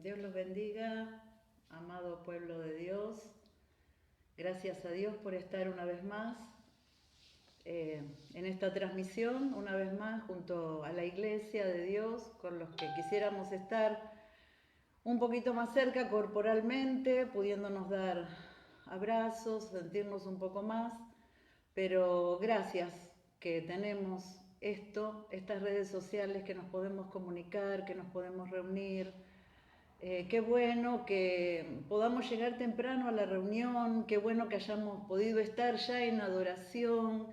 Dios los bendiga, amado pueblo de Dios. Gracias a Dios por estar una vez más en esta transmisión, una vez más junto a la iglesia de Dios, con los que quisiéramos estar un poquito más cerca corporalmente, pudiéndonos dar abrazos, sentirnos un poco más, pero gracias que tenemos estas redes sociales que nos podemos comunicar, que nos podemos reunir. Qué bueno que podamos llegar temprano a la reunión, qué bueno que hayamos podido estar ya en adoración,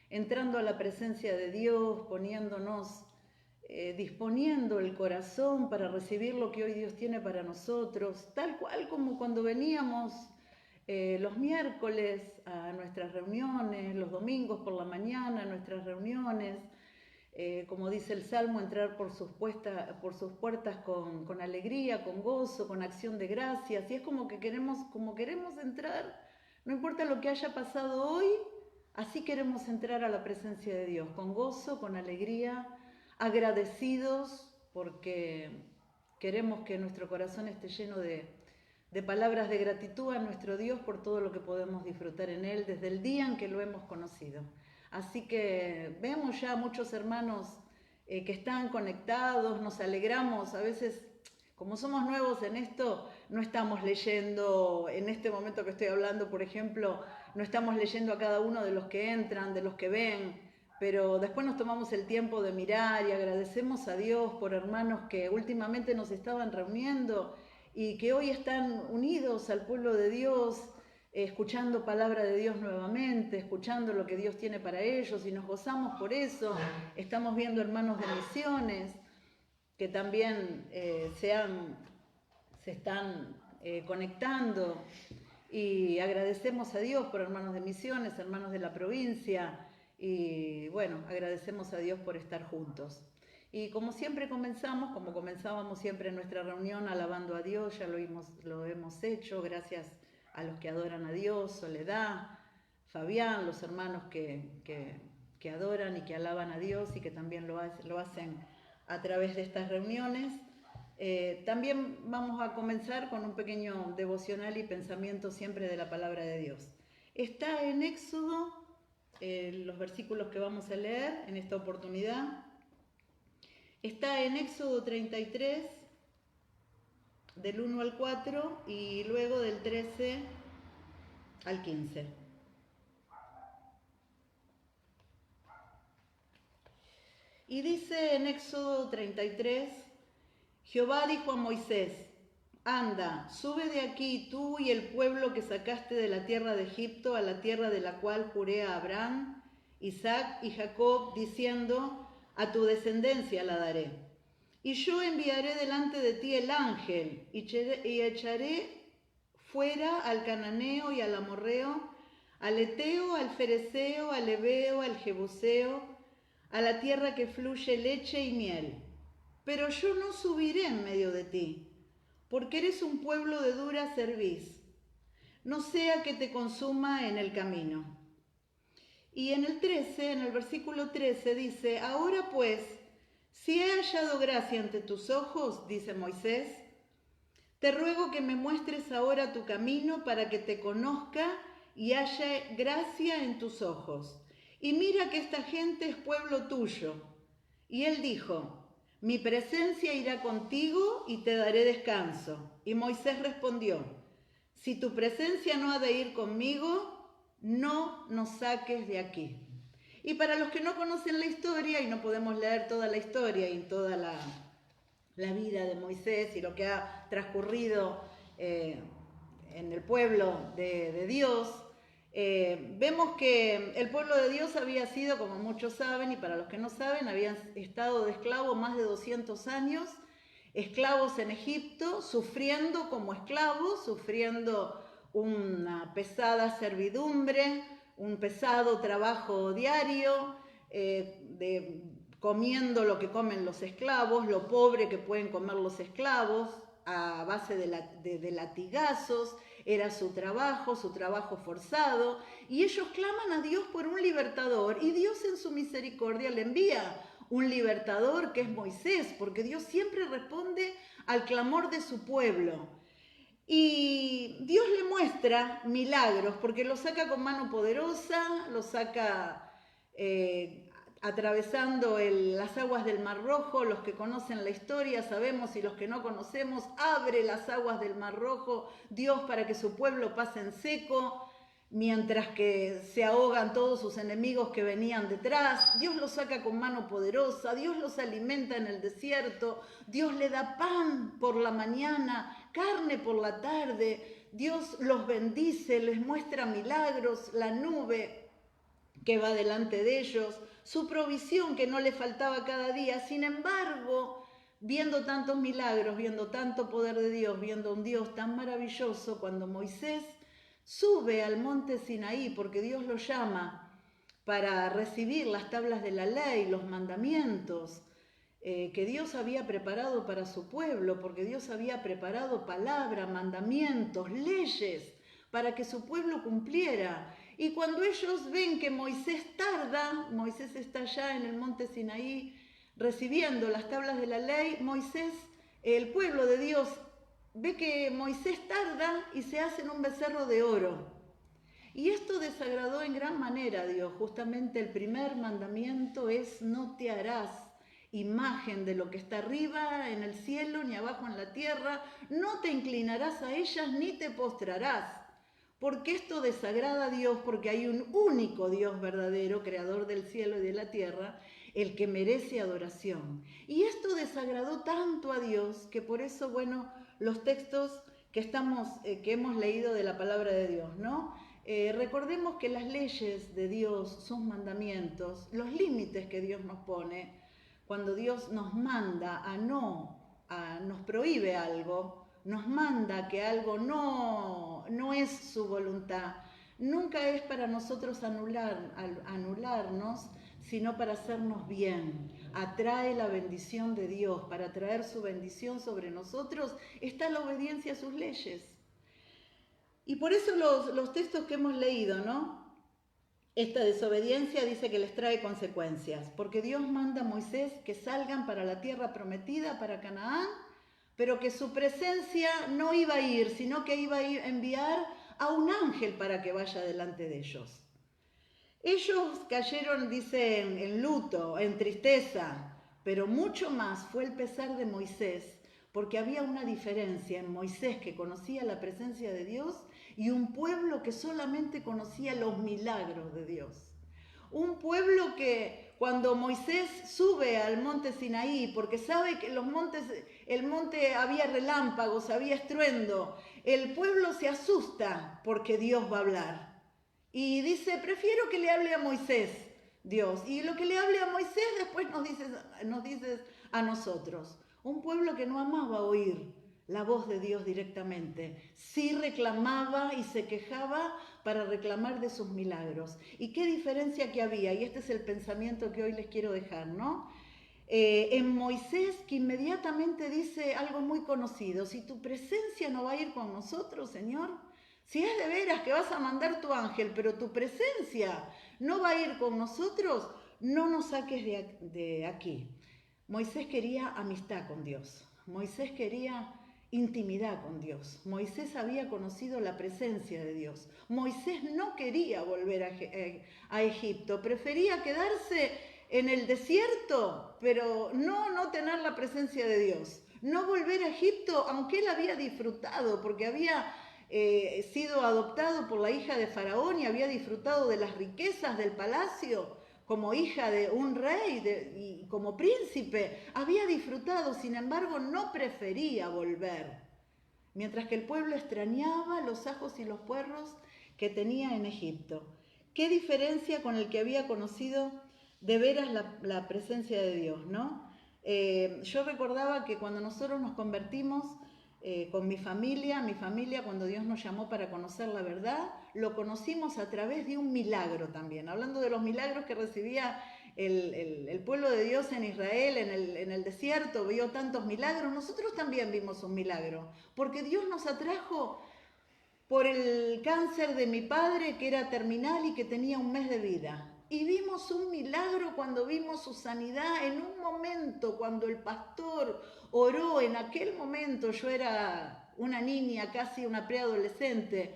entrando a la presencia de Dios, poniéndonos, disponiendo el corazón para recibir lo que hoy Dios tiene para nosotros, tal cual como cuando veníamos los miércoles a nuestras reuniones, los domingos por la mañana a nuestras reuniones. Como dice el Salmo, entrar por sus puertas con alegría, con gozo, con acción de gracias. Y es como queremos entrar, no importa lo que haya pasado hoy, así queremos entrar a la presencia de Dios, con gozo, con alegría, agradecidos, porque queremos que nuestro corazón esté lleno de palabras de gratitud a nuestro Dios por todo lo que podemos disfrutar en Él desde el día en que lo hemos conocido. Así que vemos ya muchos hermanos que están conectados, nos alegramos. A veces, como somos nuevos en esto, no estamos leyendo, en este momento que estoy hablando, por ejemplo, no estamos leyendo a cada uno de los que entran, de los que ven, pero después nos tomamos el tiempo de mirar y agradecemos a Dios por hermanos que últimamente nos estaban reuniendo y que hoy están unidos al pueblo de Dios, escuchando palabra de Dios nuevamente, escuchando lo que Dios tiene para ellos, y nos gozamos por eso. Estamos viendo hermanos de misiones que también se están conectando, y agradecemos a Dios por hermanos de misiones, hermanos de la provincia, y bueno, agradecemos a Dios por estar juntos. Y como siempre comenzamos, como comenzábamos siempre nuestra reunión alabando a Dios, ya lo hemos hecho, gracias a los que adoran a Dios, Soledad, Fabián, los hermanos que adoran y que alaban a Dios y que también lo hacen a través de estas reuniones. También vamos a comenzar con un pequeño devocional y pensamiento siempre de la palabra de Dios. Está en Éxodo, los versículos que vamos a leer en esta oportunidad. Está en Éxodo 33, del 1 al 4 y luego del 13 al 15. Y dice en Éxodo 33, Jehová dijo a Moisés: anda, sube de aquí tú y el pueblo que sacaste de la tierra de Egipto a la tierra de la cual juré a Abraham, Isaac y Jacob, diciendo: a tu descendencia la daré. Y yo enviaré delante de ti el ángel, y echaré fuera al cananeo y al amorreo, al eteo, al fereceo, al heveo, al jebuseo, a la tierra que fluye leche y miel. Pero yo no subiré en medio de ti, porque eres un pueblo de dura cerviz. No sea que te consuma en el camino. Y en el versículo 13 dice: ahora pues, si he hallado gracia ante tus ojos, dice Moisés, te ruego que me muestres ahora tu camino para que te conozca y haya gracia en tus ojos. Y mira que esta gente es pueblo tuyo. Y él dijo: mi presencia irá contigo y te daré descanso. Y Moisés respondió: si tu presencia no ha de ir conmigo, no nos saques de aquí. Y para los que no conocen la historia, y no podemos leer toda la historia y toda la vida de Moisés y lo que ha transcurrido en el pueblo de Dios, vemos que el pueblo de Dios había sido, como muchos saben, y para los que no saben, habían estado de esclavos más de 200 años, esclavos en Egipto, sufriendo como esclavos, sufriendo una pesada servidumbre, un pesado trabajo diario, comiendo lo que comen los esclavos, lo pobre que pueden comer los esclavos, a base de latigazos. Era su trabajo forzado, y ellos claman a Dios por un libertador, y Dios en su misericordia le envía un libertador que es Moisés, porque Dios siempre responde al clamor de su pueblo. Y Dios le muestra milagros, porque lo saca con mano poderosa, lo saca atravesando las aguas del Mar Rojo. Los que conocen la historia sabemos, y los que no conocemos, abre las aguas del Mar Rojo Dios para que su pueblo pase en seco, mientras que se ahogan todos sus enemigos que venían detrás. Dios los saca con mano poderosa, Dios los alimenta en el desierto, Dios le da pan por la mañana, carne por la tarde, Dios los bendice, les muestra milagros, la nube que va delante de ellos, su provisión que no le faltaba cada día. Sin embargo, viendo tantos milagros, viendo tanto poder de Dios, viendo un Dios tan maravilloso, cuando Moisés sube al monte Sinaí, porque Dios lo llama para recibir las tablas de la ley, los mandamientos que Dios había preparado para su pueblo, porque Dios había preparado palabra, mandamientos, leyes, para que su pueblo cumpliera. Y cuando ellos ven que Moisés tarda, Moisés está allá en el monte Sinaí recibiendo las tablas de la ley, el pueblo de Dios, ve que Moisés tarda y se hacen un becerro de oro. Y esto desagradó en gran manera a Dios. Justamente el primer mandamiento es: no te harás imagen de lo que está arriba en el cielo ni abajo en la tierra, no te inclinarás a ellas ni te postrarás. Porque esto desagrada a Dios, porque hay un único Dios verdadero, creador del cielo y de la tierra, el que merece adoración. Y esto desagradó tanto a Dios que por eso, bueno, los textos que hemos leído de la palabra de Dios, ¿no? Recordemos que las leyes de Dios, sus mandamientos, los límites que Dios nos pone, cuando Dios nos manda nos prohíbe algo, nos manda que algo no es su voluntad, nunca es para nosotros anularnos, sino para hacernos bien. Atrae la bendición de Dios. Para traer su bendición sobre nosotros está la obediencia a sus leyes. Y por eso los textos que hemos leído, ¿no? Esta desobediencia dice que les trae consecuencias, porque Dios manda a Moisés que salgan para la tierra prometida, para Canaán, pero que su presencia no iba a ir, sino que iba a enviar a un ángel para que vaya delante de ellos. Ellos cayeron, dicen, en luto, en tristeza, pero mucho más fue el pesar de Moisés, porque había una diferencia en Moisés, que conocía la presencia de Dios, y un pueblo que solamente conocía los milagros de Dios. Un pueblo que cuando Moisés sube al monte Sinaí, porque sabe que el monte había relámpagos, había estruendo, el pueblo se asusta porque Dios va a hablar. Y dice: prefiero que le hable a Moisés, Dios. Y lo que le hable a Moisés después nos dices a nosotros. Un pueblo que no amaba oír la voz de Dios directamente. Sí reclamaba y se quejaba para reclamar de sus milagros. Y qué diferencia que había. Y este es el pensamiento que hoy les quiero dejar, ¿no? En Moisés, que inmediatamente dice algo muy conocido: si tu presencia no va a ir con nosotros, Señor, si es de veras que vas a mandar tu ángel, pero tu presencia no va a ir con nosotros, no nos saques de aquí. Moisés quería amistad con Dios. Moisés quería intimidad con Dios. Moisés había conocido la presencia de Dios. Moisés no quería volver a Egipto. Prefería quedarse en el desierto, pero no tener la presencia de Dios. No volver a Egipto, aunque él había disfrutado, porque había sido adoptado por la hija de Faraón y había disfrutado de las riquezas del palacio como hija de un rey y como príncipe. Había disfrutado, sin embargo, no prefería volver. Mientras que el pueblo extrañaba los ajos y los puerros que tenía en Egipto. Qué diferencia con el que había conocido de veras la presencia de Dios, ¿no? Yo recordaba que cuando nosotros nos convertimos con mi familia cuando Dios nos llamó para conocer la verdad, lo conocimos a través de un milagro también. Hablando de los milagros que recibía el pueblo de Dios en Israel, en el desierto, vio tantos milagros. Nosotros también vimos un milagro, porque Dios nos atrajo por el cáncer de mi padre, que era terminal y que tenía un mes de vida. Y vimos un milagro cuando vimos su sanidad en un momento, cuando el pastor oró. En aquel momento yo era una niña, casi una preadolescente.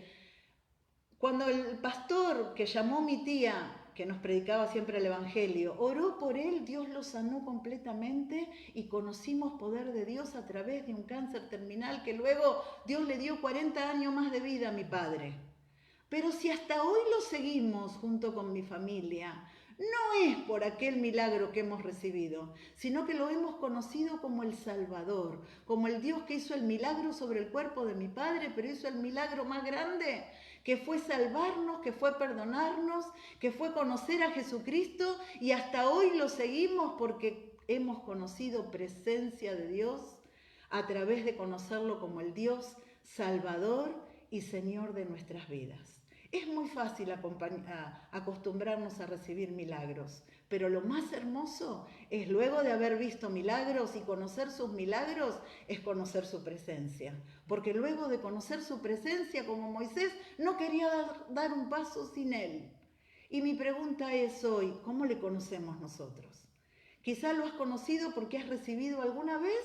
Cuando el pastor que llamó mi tía, que nos predicaba siempre el Evangelio, oró por él, Dios lo sanó completamente y conocimos poder de Dios a través de un cáncer terminal que luego Dios le dio 40 años más de vida a mi padre. Pero si hasta hoy lo seguimos junto con mi familia, no es por aquel milagro que hemos recibido, sino que lo hemos conocido como el Salvador, como el Dios que hizo el milagro sobre el cuerpo de mi padre, pero hizo el milagro más grande, que fue salvarnos, que fue perdonarnos, que fue conocer a Jesucristo, y hasta hoy lo seguimos porque hemos conocido presencia de Dios a través de conocerlo como el Dios Salvador y Señor de nuestras vidas. Es muy fácil acostumbrarnos a recibir milagros, pero lo más hermoso es, luego de haber visto milagros y conocer sus milagros, es conocer su presencia. Porque luego de conocer su presencia, como Moisés, no quería dar un paso sin él. Y mi pregunta es hoy, ¿cómo le conocemos nosotros? Quizá lo has conocido porque has recibido alguna vez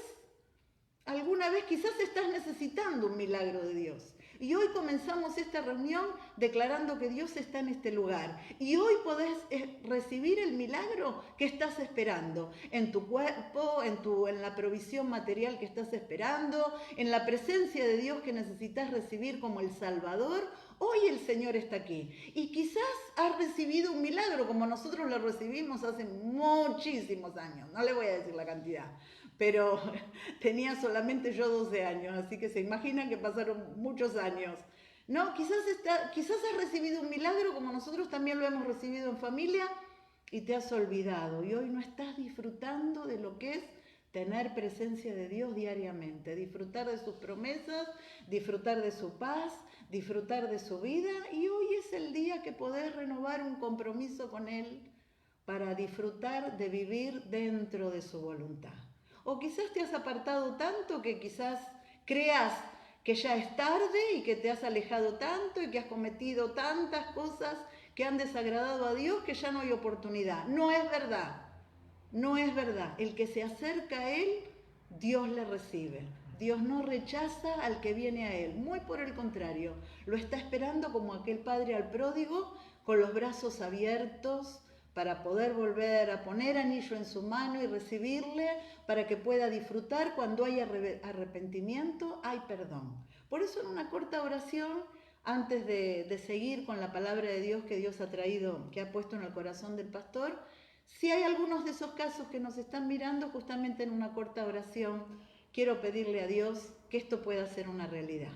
quizás estás necesitando un milagro de Dios. Y hoy comenzamos esta reunión declarando que Dios está en este lugar. Y hoy podés recibir el milagro que estás esperando. En tu cuerpo, en la provisión material que estás esperando, en la presencia de Dios que necesitas recibir como el Salvador. Hoy el Señor está aquí. Y quizás has recibido un milagro como nosotros lo recibimos hace muchísimos años. No le voy a decir la cantidad, pero tenía solamente yo 12 años, así que se imaginan que pasaron muchos años. No, quizás has recibido un milagro como nosotros también lo hemos recibido en familia y te has olvidado. Y hoy no estás disfrutando de lo que es tener presencia de Dios diariamente, disfrutar de sus promesas, disfrutar de su paz, disfrutar de su vida. Y hoy es el día que podés renovar un compromiso con Él para disfrutar de vivir dentro de su voluntad. O quizás te has apartado tanto que quizás creas que ya es tarde y que te has alejado tanto y que has cometido tantas cosas que han desagradado a Dios que ya no hay oportunidad. No es verdad, no es verdad. El que se acerca a Él, Dios le recibe. Dios no rechaza al que viene a Él, muy por el contrario, lo está esperando como aquel padre al pródigo, con los brazos abiertos, para poder volver a poner anillo en su mano y recibirle, para que pueda disfrutar. Cuando hay arrepentimiento, hay perdón. Por eso en una corta oración, antes de seguir con la palabra de Dios que Dios ha traído, que ha puesto en el corazón del pastor, si hay algunos de esos casos que nos están mirando, justamente en una corta oración, quiero pedirle a Dios que esto pueda ser una realidad.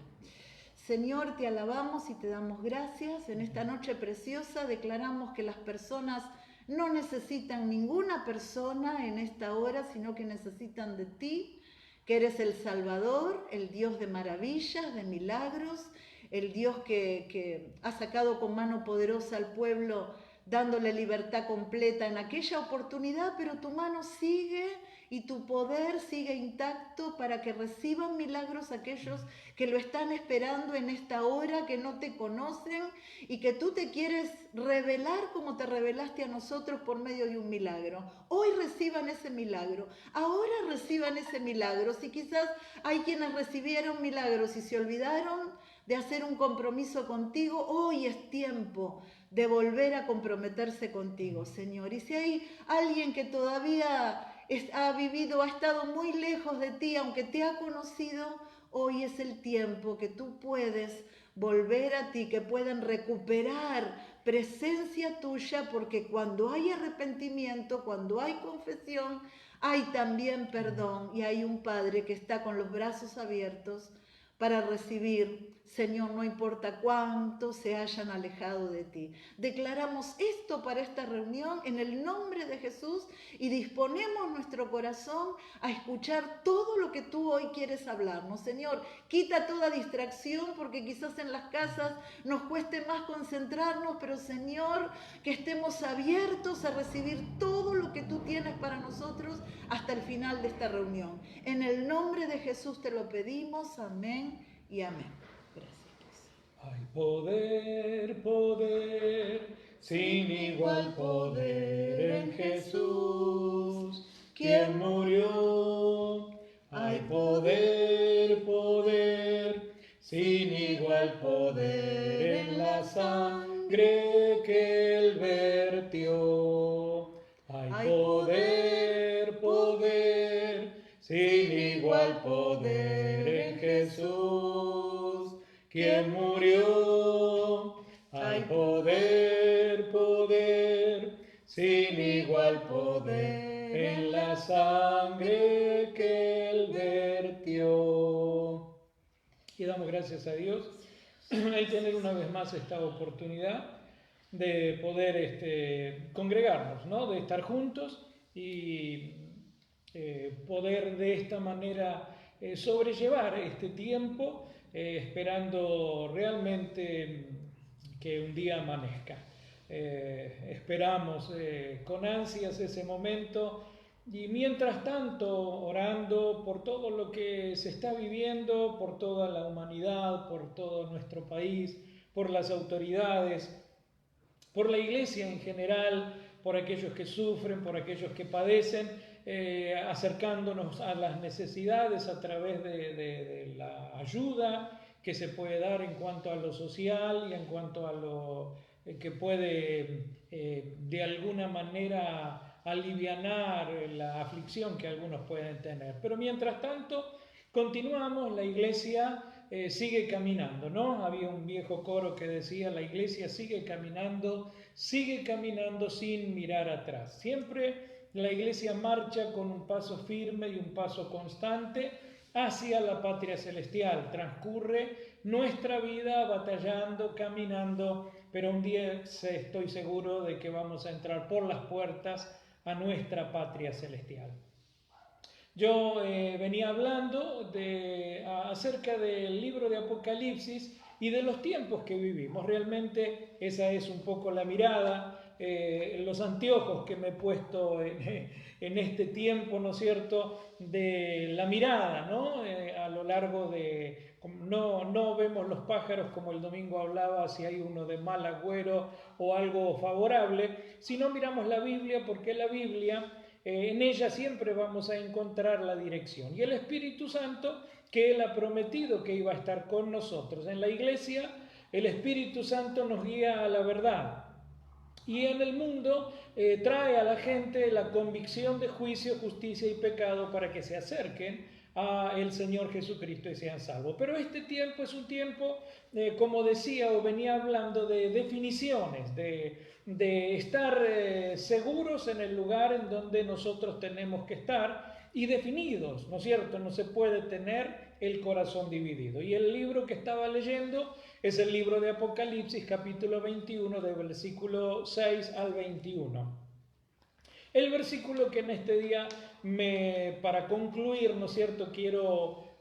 Señor, te alabamos y te damos gracias. En esta noche preciosa declaramos que las personas no necesitan ninguna persona en esta hora, sino que necesitan de ti, que eres el Salvador, el Dios de maravillas, de milagros, el Dios que ha sacado con mano poderosa al pueblo, dándole libertad completa en aquella oportunidad, pero tu mano sigue y tu poder sigue intacto para que reciban milagros aquellos que lo están esperando en esta hora, que no te conocen y que tú te quieres revelar como te revelaste a nosotros por medio de un milagro. Hoy reciban ese milagro, ahora reciban ese milagro. Si quizás hay quienes recibieron milagros y se olvidaron de hacer un compromiso contigo, hoy es tiempo de volver a comprometerse contigo, Señor. Y si hay alguien que todavía ha vivido, ha estado muy lejos de ti, aunque te ha conocido, hoy es el tiempo que tú puedes volver a ti, que puedan recuperar presencia tuya, porque cuando hay arrepentimiento, cuando hay confesión, hay también perdón y hay un Padre que está con los brazos abiertos para recibir, Señor, no importa cuánto se hayan alejado de ti. Declaramos esto para esta reunión en el nombre de Jesús y disponemos nuestro corazón a escuchar todo lo que tú hoy quieres hablarnos. Señor, quita toda distracción porque quizás en las casas nos cueste más concentrarnos, pero Señor, que estemos abiertos a recibir todo lo que tú tienes para nosotros hasta el final de esta reunión. En el nombre de Jesús te lo pedimos, amén y amén. Gracias. Hay poder, poder, sin igual poder en Jesús, quien murió. Hay poder, poder, sin igual poder en la sangre que Él vertió. Hay poder, poder, sin igual poder en Jesús, quien murió. Hay poder, poder, sin igual poder en la sangre que Él vertió. Y damos gracias a Dios al tener una vez más esta oportunidad de poder congregarnos, ¿no? De estar juntos y poder de esta manera sobrellevar este tiempo, esperando realmente que un día amanezca. Esperamos con ansias ese momento y mientras tanto orando por todo lo que se está viviendo, por toda la humanidad, por todo nuestro país, por las autoridades, por la iglesia en general, por aquellos que sufren, por aquellos que padecen, acercándonos a las necesidades a través de la ayuda que se puede dar en cuanto a lo social y en cuanto a lo que puede de alguna manera alivianar la aflicción que algunos pueden tener. Pero mientras tanto, continuamos, la iglesia sigue caminando, ¿no? Había un viejo coro que decía, la iglesia sigue caminando sin mirar atrás. Siempre la iglesia marcha con un paso firme y un paso constante hacia la patria celestial. Transcurre nuestra vida batallando, caminando, pero un día estoy seguro de que vamos a entrar por las puertas a nuestra patria celestial. Yo venía hablando acerca del libro de Apocalipsis y de los tiempos que vivimos. Realmente esa es un poco la mirada, los anteojos que me he puesto en este tiempo, ¿no es cierto?, de la mirada, ¿no? A lo largo de... No vemos los pájaros como el domingo hablaba, si hay uno de mal agüero o algo favorable, sino miramos la Biblia, porque la Biblia... en ella siempre vamos a encontrar la dirección. Y el Espíritu Santo, que Él ha prometido que iba a estar con nosotros. En la iglesia, el Espíritu Santo nos guía a la verdad. Y en el mundo trae a la gente la convicción de juicio, justicia y pecado para que se acerquen a el Señor Jesucristo y sean salvos. Pero este tiempo es un tiempo, como decía o venía hablando, de definiciones, de estar seguros en el lugar en donde nosotros tenemos que estar y definidos, ¿no es cierto? No se puede tener el corazón dividido. Y el libro que estaba leyendo es el libro de Apocalipsis, capítulo 21, del versículo 6 al 21. El versículo que en este día, para concluir, ¿no es cierto?, quiero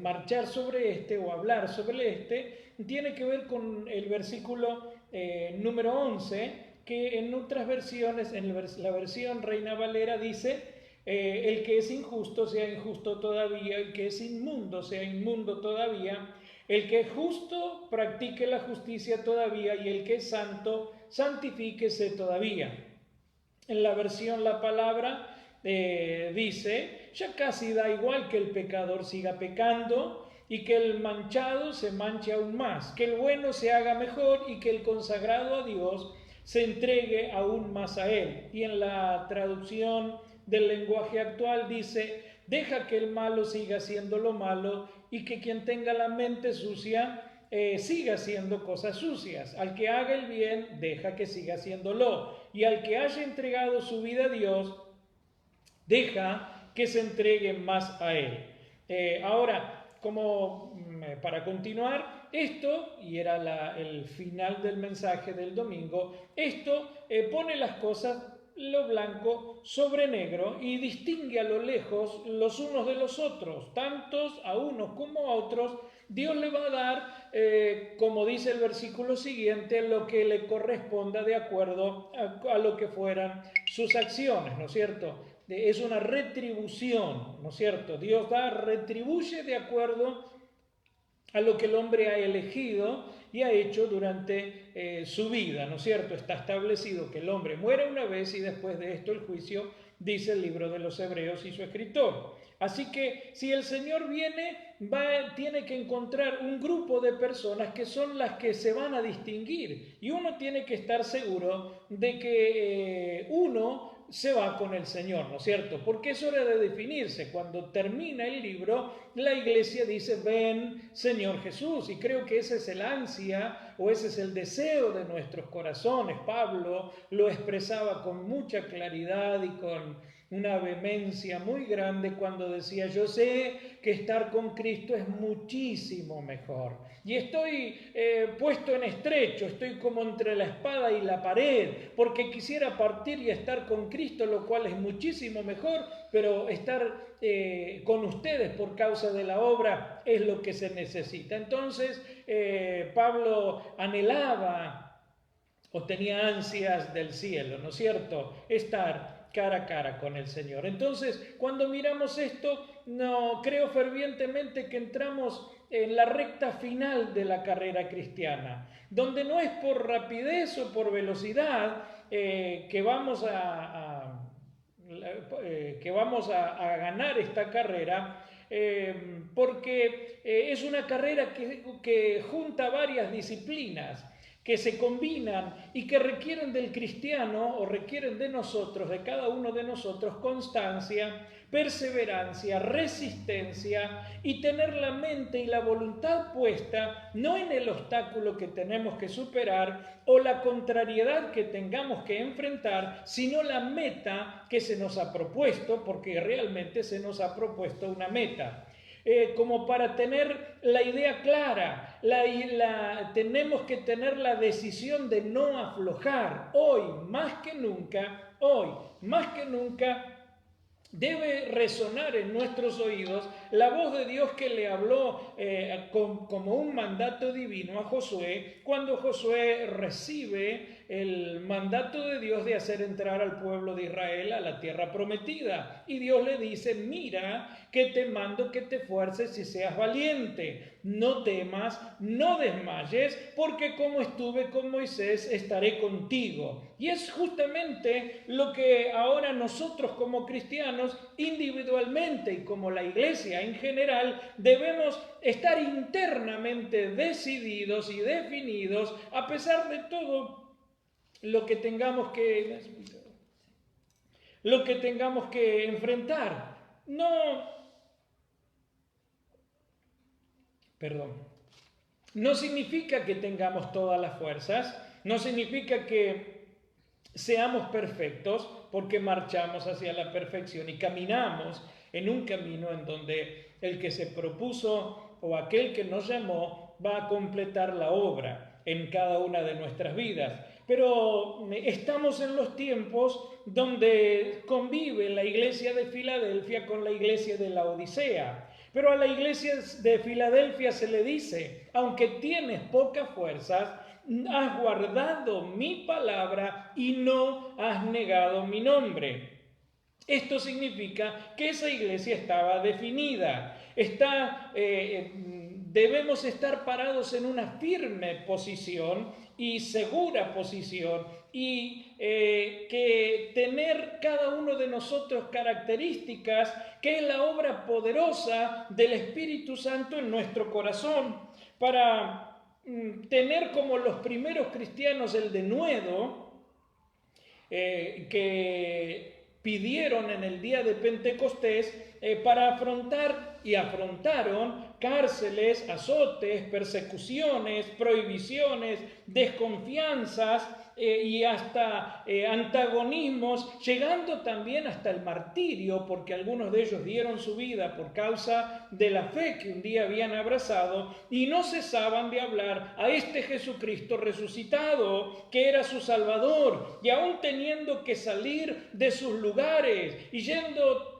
marchar sobre o hablar sobre tiene que ver con el versículo número 11, que en otras versiones, en la versión Reina Valera dice, el que es injusto sea injusto todavía, el que es inmundo sea inmundo todavía, el que es justo practique la justicia todavía y el que es santo santifíquese todavía. En la versión La Palabra dice, ya casi da igual que el pecador siga pecando y que el manchado se manche aún más, que el bueno se haga mejor y que el consagrado a Dios se entregue aún más a Él. Y en la traducción del lenguaje actual dice, deja que el malo siga haciendo lo malo y que quien tenga la mente sucia siga haciendo cosas sucias. Al que haga el bien, deja que siga haciéndolo. Y al que haya entregado su vida a Dios, deja que se entregue más a Él. Ahora, como para continuar, esto, y era el final del mensaje del domingo, esto pone las cosas lo blanco sobre negro y distingue a lo lejos los unos de los otros, tantos a unos como a otros. Dios le va a dar, como dice el versículo siguiente, lo que le corresponda de acuerdo a lo que fueran sus acciones, ¿no es cierto? Es una retribución, ¿no es cierto? Dios retribuye de acuerdo a lo que el hombre ha elegido y ha hecho durante su vida, ¿no es cierto? Está establecido que el hombre muere una vez y después de esto el juicio, dice el libro de los Hebreos y su escritor. Así que si el Señor viene, tiene que encontrar un grupo de personas que son las que se van a distinguir, y uno tiene que estar seguro de que uno se va con el Señor, ¿no es cierto? Porque es hora de definirse. Cuando termina el libro, la iglesia dice: ven, Señor Jesús, y creo que ese es el ansia o ese es el deseo de nuestros corazones. Pablo lo expresaba con mucha claridad y con una vehemencia muy grande cuando decía: yo sé que estar con Cristo es muchísimo mejor y estoy puesto en estrecho, estoy como entre la espada y la pared, porque quisiera partir y estar con Cristo, lo cual es muchísimo mejor, pero estar con ustedes por causa de la obra es lo que se necesita. Entonces Pablo anhelaba o tenía ansias del cielo, ¿no es cierto? Estar cara a cara con el Señor. Entonces, cuando miramos esto, no creo fervientemente que entramos en la recta final de la carrera cristiana, donde no es por rapidez o por velocidad que vamos a ganar esta carrera, porque es una carrera que junta varias disciplinas que se combinan y que requieren del cristiano o requieren de nosotros, de cada uno de nosotros, constancia, perseverancia, resistencia y tener la mente y la voluntad puesta no en el obstáculo que tenemos que superar o la contrariedad que tengamos que enfrentar, sino la meta que se nos ha propuesto, porque realmente se nos ha propuesto una meta. Como para tener la idea clara, tenemos que tener la decisión de no aflojar. Hoy más que nunca, debe resonar en nuestros oídos la voz de Dios que le habló como un mandato divino a Josué, cuando Josué recibe el mandato de Dios de hacer entrar al pueblo de Israel a la tierra prometida. Y Dios le dice: mira que te mando que te esfuerces y seas valiente. No temas, no desmayes, porque como estuve con Moisés, estaré contigo. Y es justamente lo que ahora nosotros como cristianos, individualmente y como la iglesia en general, debemos estar internamente decididos y definidos, a pesar de todo lo que tengamos que enfrentar. No significa que tengamos todas las fuerzas, no significa que seamos perfectos, porque marchamos hacia la perfección y caminamos en un camino en donde el que se propuso o aquel que nos llamó va a completar la obra en cada una de nuestras vidas. Pero estamos en los tiempos donde convive la iglesia de Filadelfia con la iglesia de la Odisea. Pero a la iglesia de Filadelfia se le dice: aunque tienes pocas fuerzas, has guardado mi palabra y no has negado mi nombre. Esto significa que esa iglesia estaba definida. Debemos estar parados en una firme posición y segura posición, y que tener cada uno de nosotros características que es la obra poderosa del Espíritu Santo en nuestro corazón, para tener como los primeros cristianos el denuedo que pidieron en el día de Pentecostés para afrontar y afrontaron cárceles, azotes, persecuciones, prohibiciones, desconfianzas y hasta antagonismos, llegando también hasta el martirio, porque algunos de ellos dieron su vida por causa de la fe que un día habían abrazado y no cesaban de hablar a este Jesucristo resucitado, que era su Salvador, y aún teniendo que salir de sus lugares y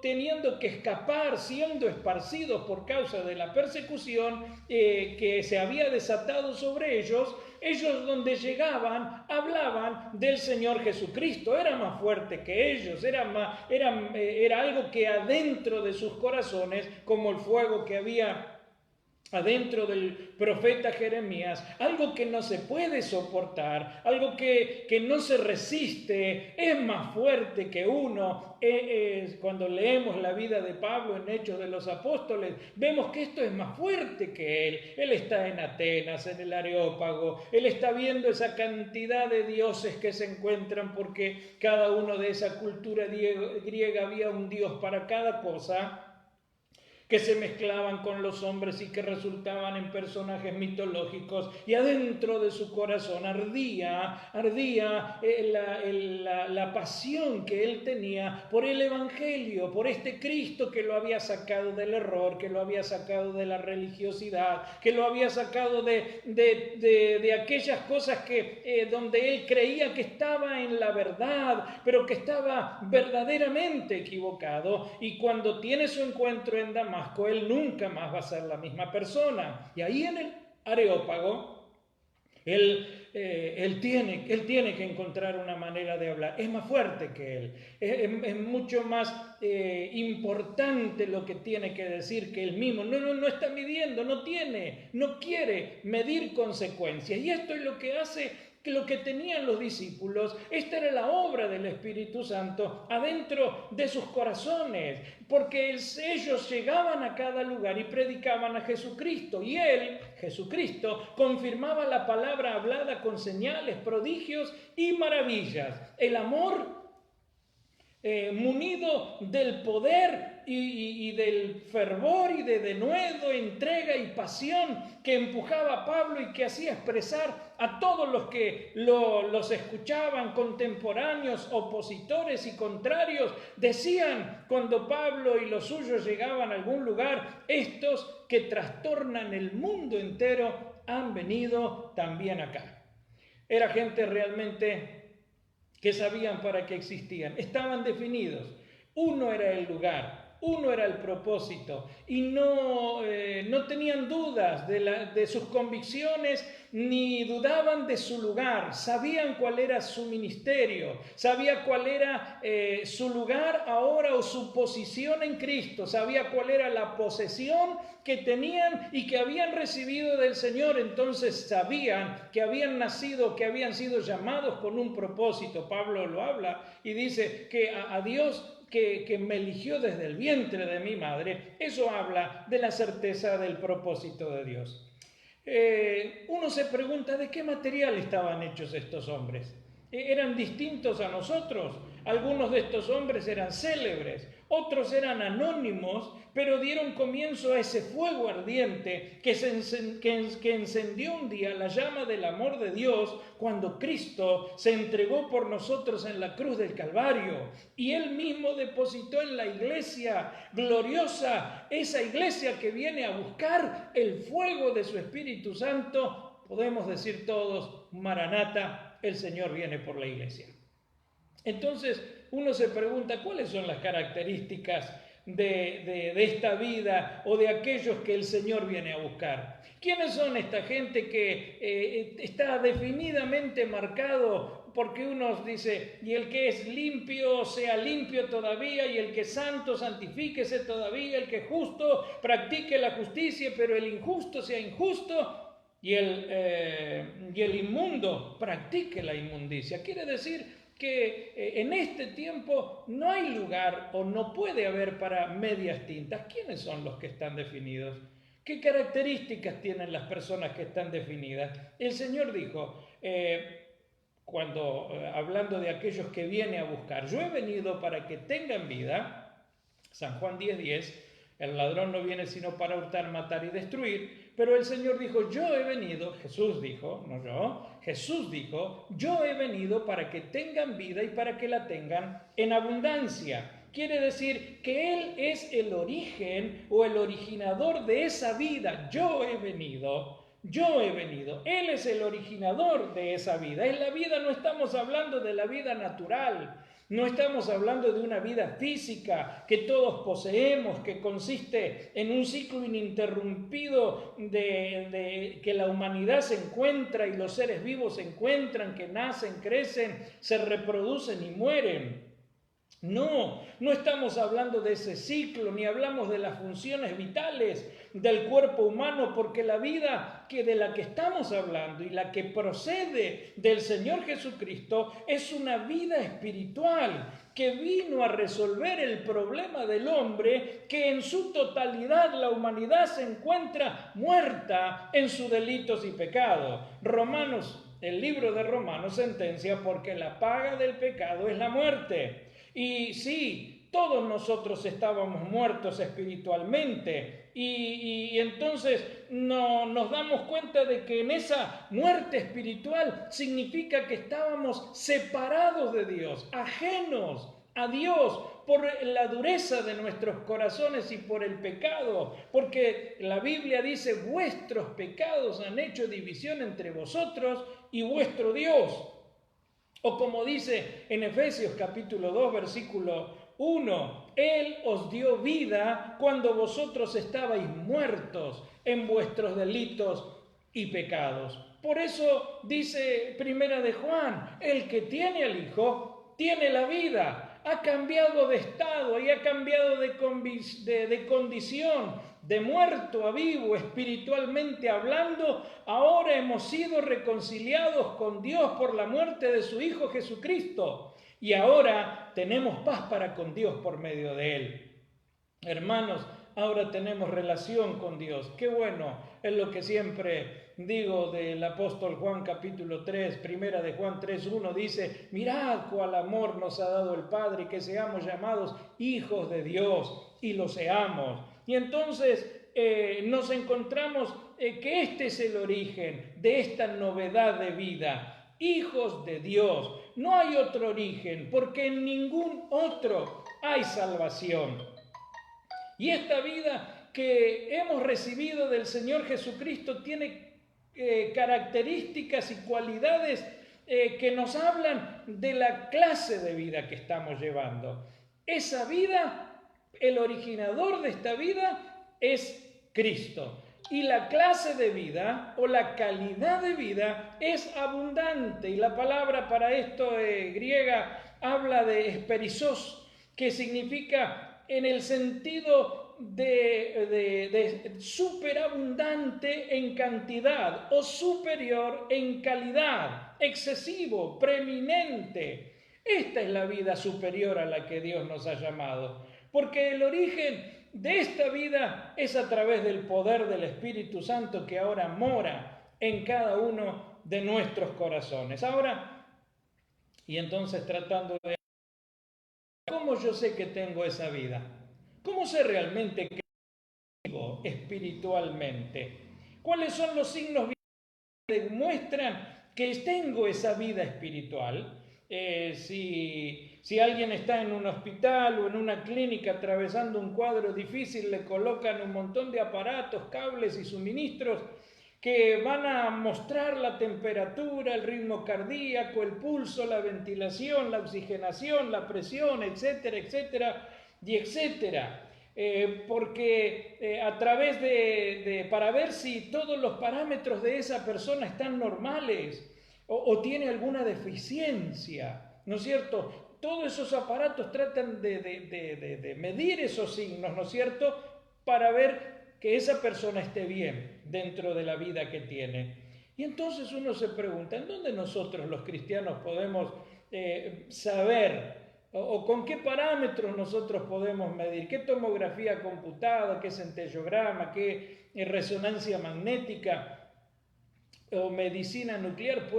teniendo que escapar, siendo esparcidos por causa de la persecución que se había desatado sobre ellos donde llegaban hablaban del Señor Jesucristo. Era más fuerte que ellos, era algo que adentro de sus corazones, como el fuego que había adentro del profeta Jeremías, algo que no se puede soportar, algo que no se resiste, es más fuerte que uno. Cuando leemos la vida de Pablo en Hechos de los Apóstoles, vemos que esto es más fuerte que él. Él está en Atenas, en el Areópago, él está viendo esa cantidad de dioses que se encuentran, porque cada uno de esa cultura griega había un dios para cada cosa, que se mezclaban con los hombres y que resultaban en personajes mitológicos, y adentro de su corazón ardía la pasión que él tenía por el Evangelio, por este Cristo que lo había sacado del error, que lo había sacado de la religiosidad, que lo había sacado de aquellas cosas donde él creía que estaba en la verdad, pero que estaba verdaderamente equivocado. Y cuando tiene su encuentro en Damasco, él nunca más va a ser la misma persona. Y ahí en el Areópago, él tiene que encontrar una manera de hablar. Es más fuerte que él. Es mucho más importante lo que tiene que decir que él mismo. No está midiendo, no quiere medir consecuencias. Y esto es lo que hace que lo que tenían los discípulos, esta era la obra del Espíritu Santo adentro de sus corazones, porque ellos llegaban a cada lugar y predicaban a Jesucristo, y él, Jesucristo, confirmaba la palabra hablada con señales, prodigios y maravillas. El amor munido del poder y del fervor y de denuedo, entrega y pasión que empujaba a Pablo y que hacía expresar a todos los que los escuchaban, contemporáneos, opositores y contrarios. Decían cuando Pablo y los suyos llegaban a algún lugar: estos que trastornan el mundo entero han venido también acá. Era gente realmente que sabían para qué existían, estaban definidos. Uno era el lugar, uno era el propósito, y no tenían dudas de sus convicciones, ni dudaban de su lugar. Sabían cuál era su ministerio, sabía cuál era su lugar ahora, o su posición en Cristo, sabía cuál era la posesión que tenían y que habían recibido del Señor. Entonces sabían que habían nacido, que habían sido llamados con un propósito. Pablo lo habla y dice que a Dios que me eligió desde el vientre de mi madre. Eso habla de la certeza del propósito de Dios. Uno se pregunta: ¿de qué material estaban hechos estos hombres? ¿Eran distintos a nosotros? Algunos de estos hombres eran célebres, otros eran anónimos, pero dieron comienzo a ese fuego ardiente que encendió un día la llama del amor de Dios cuando Cristo se entregó por nosotros en la cruz del Calvario, y Él mismo depositó en la iglesia gloriosa, esa iglesia que viene a buscar el fuego de su Espíritu Santo. Podemos decir todos: Maranata, el Señor viene por la iglesia. Entonces uno se pregunta: ¿cuáles son las características de esta vida, o de aquellos que el Señor viene a buscar? ¿Quiénes son esta gente que está definidamente marcado? Porque uno dice: y el que es limpio sea limpio todavía, y el que es santo santifíquese todavía, el que es justo practique la justicia, pero el injusto sea injusto, y el inmundo practique la inmundicia. Quiere decir que en este tiempo no hay lugar, o no puede haber, para medias tintas. ¿Quiénes son los que están definidos? ¿Qué características tienen las personas que están definidas? El Señor dijo, hablando de aquellos que viene a buscar: yo he venido para que tengan vida. San Juan 10:10, el ladrón no viene sino para hurtar, matar y destruir. Pero el Señor dijo: yo he venido, Jesús dijo, no yo, Jesús dijo: yo he venido para que tengan vida y para que la tengan en abundancia. Quiere decir que Él es el origen o el originador de esa vida. Yo he venido. Él es el originador de esa vida. En la vida no estamos hablando de la vida natural. No estamos hablando de una vida física que todos poseemos, que consiste en un ciclo ininterrumpido de que la humanidad se encuentra y los seres vivos se encuentran, que nacen, crecen, se reproducen y mueren. No, no estamos hablando de ese ciclo, ni hablamos de las funciones vitales del cuerpo humano, porque la vida de la que estamos hablando y la que procede del Señor Jesucristo es una vida espiritual que vino a resolver el problema del hombre, que en su totalidad la humanidad se encuentra muerta en sus delitos y pecados. El libro de Romanos sentencia porque la paga del pecado es la muerte. Y sí, todos nosotros estábamos muertos espiritualmente y entonces no, nos damos cuenta de que en esa muerte espiritual significa que estábamos separados de Dios, ajenos a Dios por la dureza de nuestros corazones y por el pecado, porque la Biblia dice: vuestros pecados han hecho división entre vosotros y vuestro Dios. O como dice en Efesios capítulo 2, versículo 1, Él os dio vida cuando vosotros estabais muertos en vuestros delitos y pecados. Por eso dice Primera de Juan: el que tiene al Hijo tiene la vida. Ha cambiado de estado y ha cambiado de condición, de muerto a vivo, espiritualmente hablando. Ahora hemos sido reconciliados con Dios por la muerte de su Hijo Jesucristo. Y ahora tenemos paz para con Dios por medio de Él. Hermanos, ahora tenemos relación con Dios. Qué bueno, es lo que siempre digo del apóstol Juan capítulo 3, Primera de Juan 3:1, dice: mirad cuál amor nos ha dado el Padre, que seamos llamados hijos de Dios, y lo seamos. Y entonces nos encontramos que este es el origen de esta novedad de vida, hijos de Dios. No hay otro origen, porque en ningún otro hay salvación. Y esta vida que hemos recibido del Señor Jesucristo tiene características y cualidades que nos hablan de la clase de vida que estamos llevando. Esa vida, el originador de esta vida es Cristo. Y la clase de vida o la calidad de vida es abundante. Y la palabra para esto griega habla de esperizos, que significa en el sentido de superabundante en cantidad o superior en calidad, excesivo, preeminente. Esta es la vida superior a la que Dios nos ha llamado, porque el origen de esta vida es a través del poder del Espíritu Santo que ahora mora en cada uno de nuestros corazones. Ahora, y entonces tratando de... ¿Cómo yo sé que tengo esa vida? ¿Cómo sé realmente que vivo espiritualmente? ¿Cuáles son los signos que demuestran que tengo esa vida espiritual? Si alguien está en un hospital o en una clínica atravesando un cuadro difícil, le colocan un montón de aparatos, cables y suministros que van a mostrar la temperatura, el ritmo cardíaco, el pulso, la ventilación, la oxigenación, la presión, etcétera, etcétera, y etcétera. Porque a través para ver si todos los parámetros de esa persona están normales o tiene alguna deficiencia, ¿no es cierto? Todos esos aparatos tratan de medir esos signos, ¿no es cierto?, para ver que esa persona esté bien dentro de la vida que tiene. Y entonces uno se pregunta, ¿en dónde nosotros los cristianos podemos saber o con qué parámetros nosotros podemos medir? ¿Qué tomografía computada, qué centellograma, qué resonancia magnética o medicina nuclear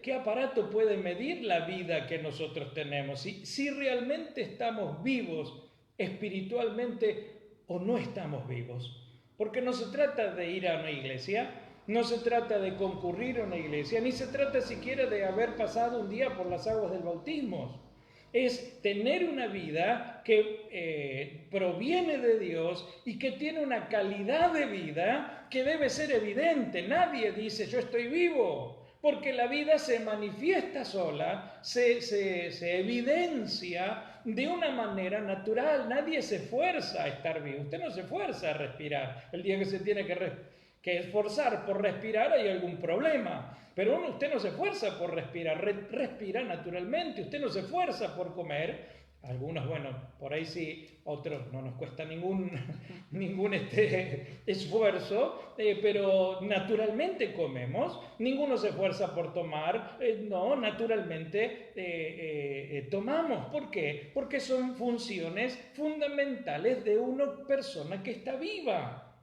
qué aparato puede medir la vida que nosotros tenemos? Si realmente estamos vivos espiritualmente o no estamos vivos. Porque no se trata de ir a una iglesia, no se trata de concurrir a una iglesia, ni se trata siquiera de haber pasado un día por las aguas del bautismo. Es tener una vida que proviene de Dios y que tiene una calidad de vida que debe ser evidente. Nadie dice yo estoy vivo, porque la vida se manifiesta sola, se evidencia de una manera natural. Nadie se esfuerza a estar vivo. Usted no se esfuerza a respirar. El día que se tiene que esforzar por respirar hay algún problema. Pero usted no se esfuerza por respirar, respira naturalmente. Usted no se esfuerza por comer, Algunos, bueno, por ahí sí, otros no nos cuesta ningún esfuerzo, pero naturalmente comemos, ninguno se esfuerza por tomar, no, naturalmente tomamos. ¿Por qué? Porque son funciones fundamentales de una persona que está viva.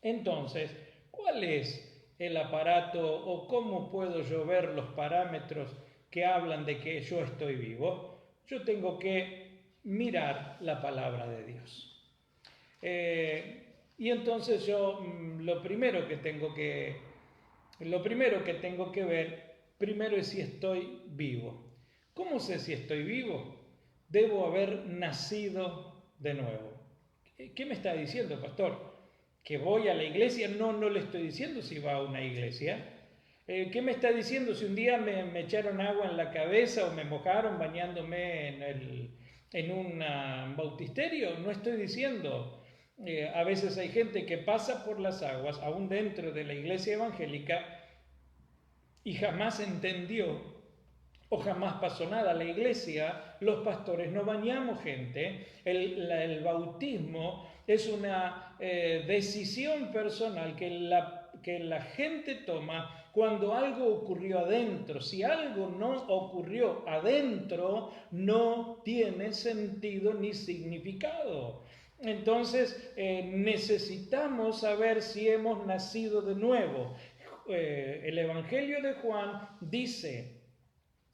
Entonces, ¿cuál es el aparato o cómo puedo yo ver los parámetros que hablan de que yo estoy vivo? Yo tengo que mirar la palabra de Dios. Y entonces yo lo primero que tengo que ver primero es si estoy vivo. ¿Cómo sé si estoy vivo? Debo haber nacido de nuevo. ¿Qué me está diciendo, pastor? ¿Que voy a la iglesia? No, no le estoy diciendo si va a una iglesia. ¿Qué me está diciendo? Si un día me echaron agua en la cabeza o me mojaron bañándome en un bautisterio, no estoy diciendo. A veces hay gente que pasa por las aguas, aún dentro de la iglesia evangélica, y jamás entendió o jamás pasó nada. La iglesia, los pastores, no bañamos gente. El bautismo es una decisión personal que la gente toma cuando algo ocurrió adentro. Si algo no ocurrió adentro, no tiene sentido ni significado. Entonces necesitamos saber si hemos nacido de nuevo. El Evangelio de Juan dice: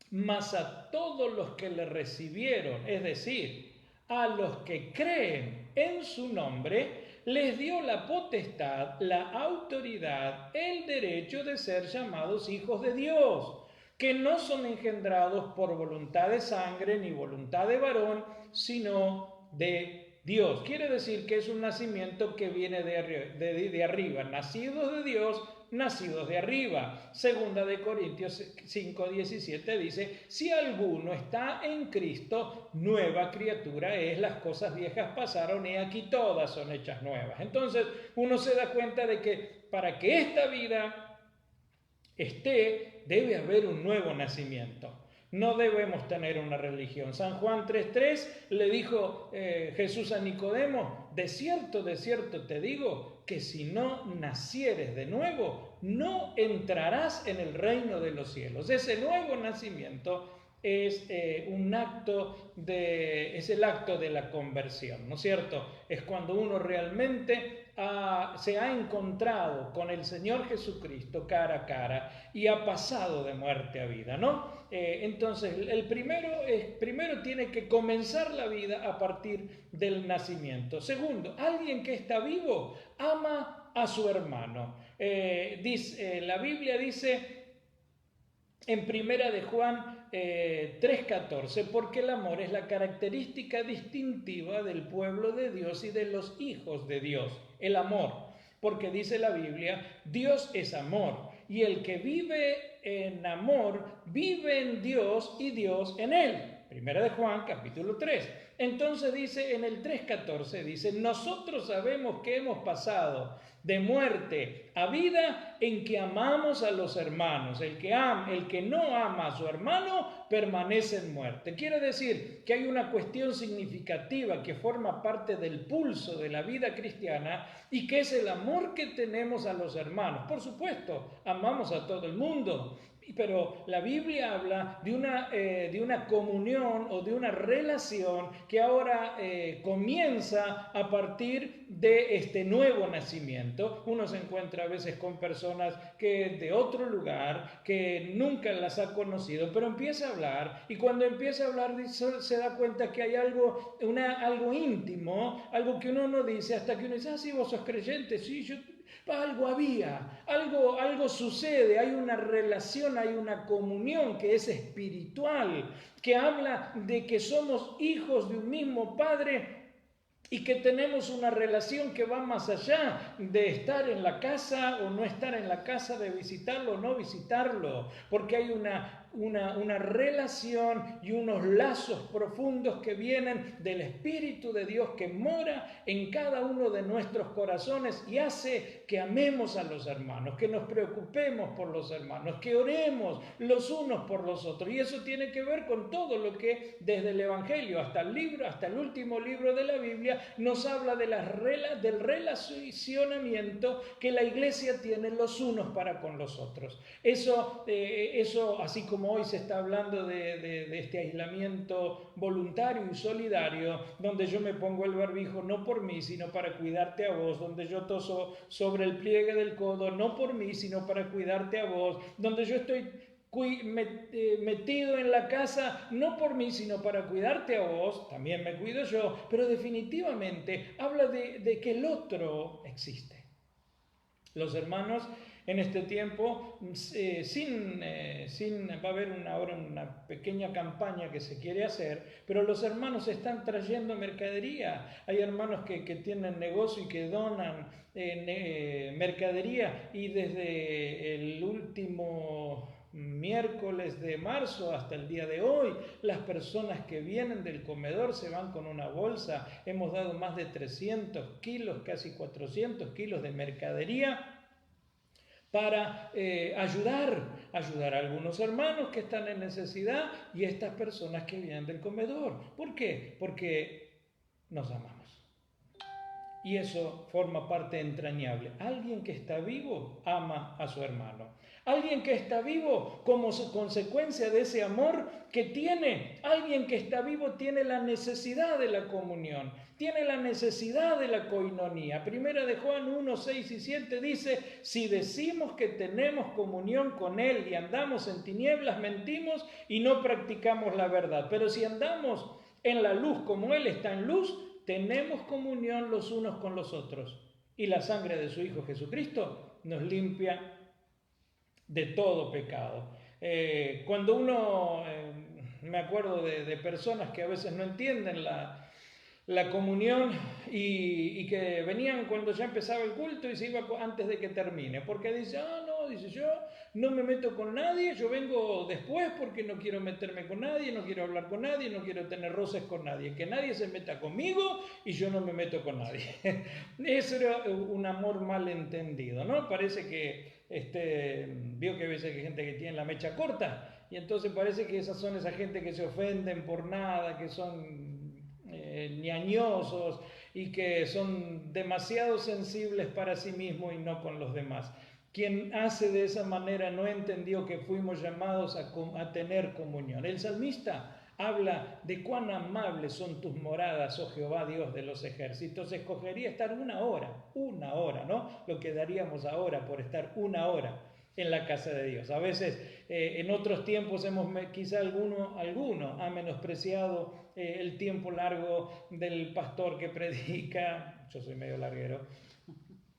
mas a todos los que le recibieron, es decir, a los que creen en su nombre, les dio la potestad, la autoridad, el derecho de ser llamados hijos de Dios, que no son engendrados por voluntad de sangre ni voluntad de varón, sino de Dios. Quiere decir que es un nacimiento que viene de arriba, nacidos de Dios, nacidos de arriba. Segunda de Corintios 5:17 dice: si alguno está en Cristo, nueva criatura es, las cosas viejas pasaron y aquí todas son hechas nuevas. Entonces uno se da cuenta de que para que esta vida esté, debe haber un nuevo nacimiento. No debemos tener una religión. San Juan 3:3 le dijo Jesús a Nicodemo: de cierto te digo, que si no nacieres de nuevo, no entrarás en el reino de los cielos. Ese nuevo nacimiento es el acto de la conversión, ¿no es cierto? Es cuando uno realmente se ha encontrado con el Señor Jesucristo cara a cara y ha pasado de muerte a vida, ¿no? Entonces, el primero tiene que comenzar la vida a partir del nacimiento. Segundo, alguien que está vivo ama a su hermano. La Biblia dice en Primera de Juan 3:14, porque el amor es la característica distintiva del pueblo de Dios y de los hijos de Dios. El amor, porque dice la Biblia: Dios es amor, y el que vive en amor vive en Dios y Dios en él. Primera de Juan, capítulo 3. Entonces dice en el 3:14, dice: nosotros sabemos que hemos pasado de muerte a vida en que amamos a los hermanos. El que no ama a su hermano permanece en muerte. Quiere decir que hay una cuestión significativa que forma parte del pulso de la vida cristiana y que es el amor que tenemos a los hermanos. Por supuesto, amamos a todo el mundo, pero la Biblia habla de una comunión o de una relación que ahora comienza a partir de este nuevo nacimiento. Uno se encuentra a veces con personas que de otro lugar, que nunca las ha conocido, pero empieza a hablar, y cuando empieza a hablar se da cuenta que hay algo íntimo, algo que uno no dice hasta que uno dice: ah, sí, vos sos creyente, sí, yo... Algo había, algo sucede, hay una relación, hay una comunión que es espiritual, que habla de que somos hijos de un mismo Padre y que tenemos una relación que va más allá de estar en la casa o no estar en la casa, de visitarlo o no visitarlo, porque hay una una relación y unos lazos profundos que vienen del Espíritu de Dios que mora en cada uno de nuestros corazones y hace que amemos a los hermanos, que nos preocupemos por los hermanos, que oremos los unos por los otros. Y eso tiene que ver con todo lo que desde el Evangelio hasta el último libro de la Biblia nos habla de del relacionamiento que la iglesia tiene los unos para con los otros. Eso, así como hoy se está hablando de este aislamiento voluntario y solidario, donde yo me pongo el barbijo no por mí, sino para cuidarte a vos, donde yo toso sobre el pliegue del codo, no por mí, sino para cuidarte a vos, donde yo estoy metido en la casa, no por mí, sino para cuidarte a vos, también me cuido yo, pero definitivamente habla de que el otro existe. Los hermanos en este tiempo, va a haber ahora una pequeña campaña que se quiere hacer, pero los hermanos están trayendo mercadería. Hay hermanos que tienen negocio y que donan mercadería, y desde el último miércoles de marzo hasta el día de hoy, las personas que vienen del comedor se van con una bolsa. Hemos dado más de 300 kilos, casi 400 kilos de mercadería para ayudar a algunos hermanos que están en necesidad y a estas personas que vienen del comedor. ¿Por qué? Porque nos amamos. Y eso forma parte entrañable. Alguien que está vivo ama a su hermano. Alguien que está vivo como consecuencia de ese amor que tiene. Alguien que está vivo tiene la necesidad de la comunión, tiene la necesidad de la coinonía. Primera de Juan 1, 6 y 7 dice: si decimos que tenemos comunión con Él y andamos en tinieblas, mentimos y no practicamos la verdad. Pero si andamos en la luz como Él está en luz, tenemos comunión los unos con los otros. Y la sangre de su Hijo Jesucristo nos limpia de todo pecado. Cuando uno, me acuerdo de personas que a veces no entienden la comunión y que venían cuando ya empezaba el culto y se iba antes de que termine, porque dice, yo no me meto con nadie, yo vengo después porque no quiero meterme con nadie, no quiero hablar con nadie, no quiero tener roces con nadie, que nadie se meta conmigo y yo no me meto con nadie. Eso era un amor mal entendido, ¿no? Parece que vio que a veces hay gente que tiene la mecha corta y entonces parece que esa gente que se ofenden por nada, que son ñañosos y que son demasiado sensibles para sí mismos y no con los demás. Quien hace de esa manera no entendió que fuimos llamados a tener comunión. El salmista habla de cuán amables son tus moradas, oh Jehová, Dios de los ejércitos. Escogería estar una hora, ¿no? Lo que daríamos ahora por estar una hora en la casa de Dios. A veces, en otros tiempos, quizá alguno ha menospreciado el tiempo largo del pastor que predica. Yo soy medio larguero.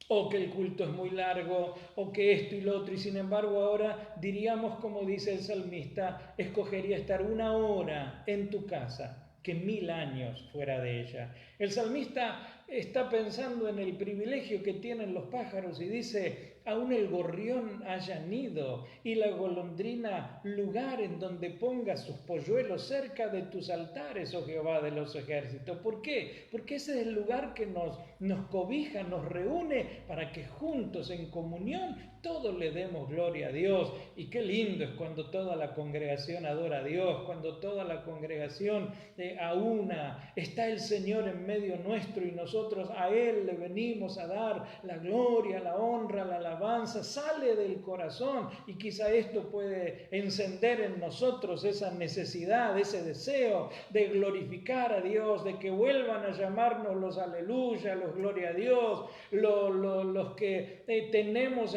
O que el culto es muy largo, o que esto y lo otro, y sin embargo ahora diríamos, como dice el salmista, escogería estar una hora en tu casa que 1000 años fuera de ella. El salmista está pensando en el privilegio que tienen los pájaros y dice: aún el gorrión haya nido y la golondrina lugar en donde ponga sus polluelos cerca de tus altares, oh Jehová de los ejércitos. ¿Por qué? Porque ese es el lugar que nos cobija, nos reúne para que juntos en comunión todos le demos gloria a Dios. Y qué lindo es cuando toda la congregación adora a Dios, cuando toda la congregación aúna, está el Señor en medio nuestro y nosotros a Él le venimos a dar la gloria, la honra, la alabanza, sale del corazón, y quizá esto puede encender en nosotros esa necesidad, ese deseo de glorificar a Dios, de que vuelvan a llamarnos los aleluya, los gloria a Dios, los que tenemos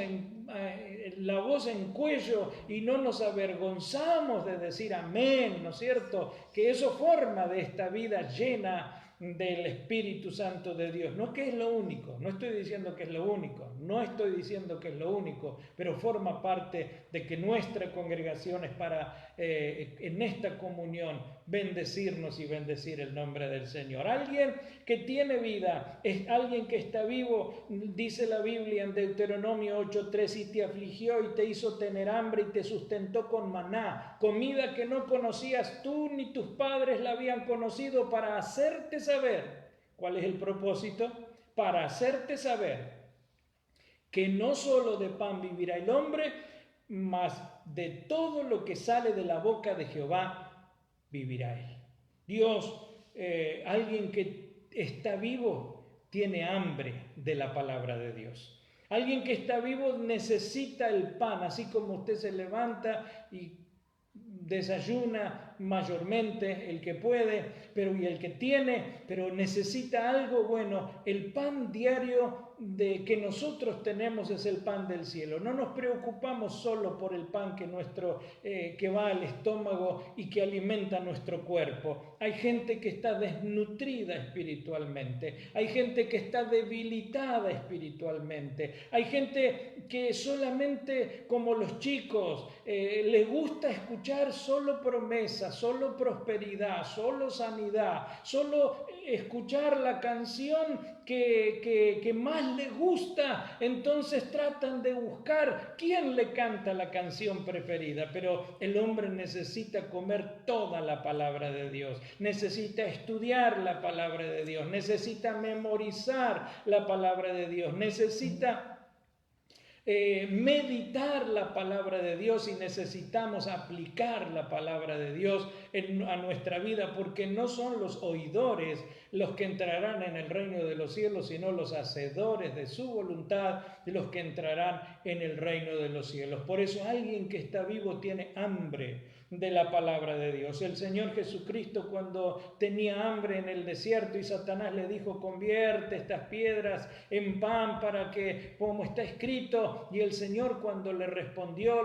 la voz en cuello y no nos avergonzamos de decir amén, ¿no es cierto? Que eso forma de esta vida llena del Espíritu Santo de Dios. No que es lo único, no estoy diciendo que es lo único, no estoy diciendo que es lo único, pero forma parte de que nuestra congregación es para, en esta comunión, bendecirnos y bendecir el nombre del Señor. Alguien que tiene vida, es alguien que está vivo, dice la Biblia en Deuteronomio 8:3, y te afligió y te hizo tener hambre y te sustentó con maná, comida que no conocías tú ni tus padres la habían conocido, para hacerte saber. ¿Cuál es el propósito? Para hacerte saber que no solo de pan vivirá el hombre, mas de todo lo que sale de la boca de Jehová vivirá él. Dios, alguien que está vivo, tiene hambre de la palabra de Dios. Alguien que está vivo necesita el pan, así como usted se levanta y desayuna mayormente, el que puede, y el que tiene, pero necesita algo bueno. El pan diario que nosotros tenemos es el pan del cielo. No nos preocupamos solo por el pan que va al estómago y que alimenta nuestro cuerpo. Hay gente que está desnutrida espiritualmente, hay gente que está debilitada espiritualmente, hay gente que solamente, como los chicos, les gusta escuchar solo promesas, solo prosperidad, solo sanidad, solo escuchar la canción que más les gusta. Entonces tratan de buscar quién le canta la canción preferida, pero el hombre necesita comer toda la palabra de Dios, necesita estudiar la palabra de Dios, necesita memorizar la palabra de Dios, necesita meditar la palabra de Dios, y necesitamos aplicar la palabra de Dios a nuestra vida, porque no son los oidores los que entrarán en el reino de los cielos, sino los hacedores de su voluntad, los que entrarán en el reino de los cielos. Por eso alguien que está vivo tiene hambre de la palabra de Dios. El Señor Jesucristo, cuando tenía hambre en el desierto y Satanás le dijo: convierte estas piedras en pan para que, como está escrito, y el Señor, cuando le respondió